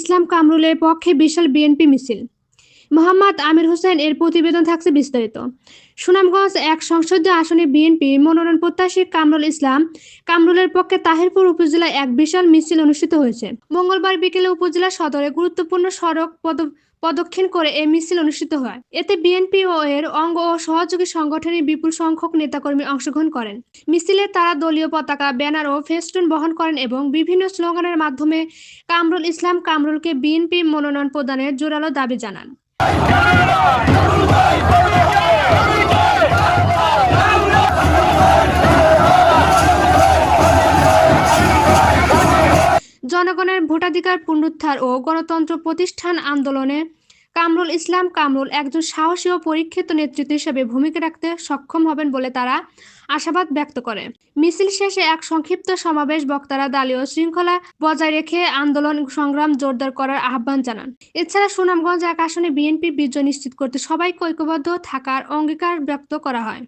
ইসলাম কামরুলের পক্ষে বিশাল বিএনপি মিছিল। মোহাম্মদ আমির হোসেন এর প্রতিবেদন থাকছে বিস্তারিত। সুনামগঞ্জ এক সংসদীয় আসনে বিএনপি মনোনয়ন প্রত্যাশী কামরুল ইসলাম কামরুলের পক্ষে তাহিরপুর উপজেলায় এক বিশাল মিছিল অনুষ্ঠিত হয়েছে। মঙ্গলবার বিকেলে উপজেলা সদরে গুরুত্বপূর্ণ সড়ক প্রদক্ষিণ করে এই মিছিল অনুষ্ঠিত হয়। এতে বিএনপি ও এর অঙ্গ ও সহযোগী সংগঠনের বিপুল সংখ্যক নেতাকর্মী অংশগ্রহণ করেন। মিছিলে তারা দলীয় পতাকা, ব্যানার ও ফেস্টুন বহন করেন এবং বিভিন্ন স্লোগানের মাধ্যমে কামরুল ইসলাম কামরুলকে বিএনপি মনোনয়ন প্রদানের জোরালো দাবি জানান। জনগণের ভোটাধিকার পুনরুদ্ধার ও গণতন্ত্র প্রতিষ্ঠান আন্দোলনে কামরুল ইসলাম কামরুল একজন সাহসী ও পরীক্ষিত নেতৃত্ব হিসেবে ভূমিকা রাখতে সক্ষম হবেন বলে তারা আশাবাদ ব্যক্ত করে। মিছিল শেষে এক সংক্ষিপ্ত সমাবেশ বক্তারা দলীয় শৃঙ্খলা বজায় রেখে আন্দোলন সংগ্রাম জোরদার করার আহ্বান জানান। এছাড়া সুনামগঞ্জ এক আসনে বিএনপির বিজয় নিশ্চিত করতে সবাইকে ঐক্যবদ্ধ থাকার অঙ্গীকার ব্যক্ত করা হয়।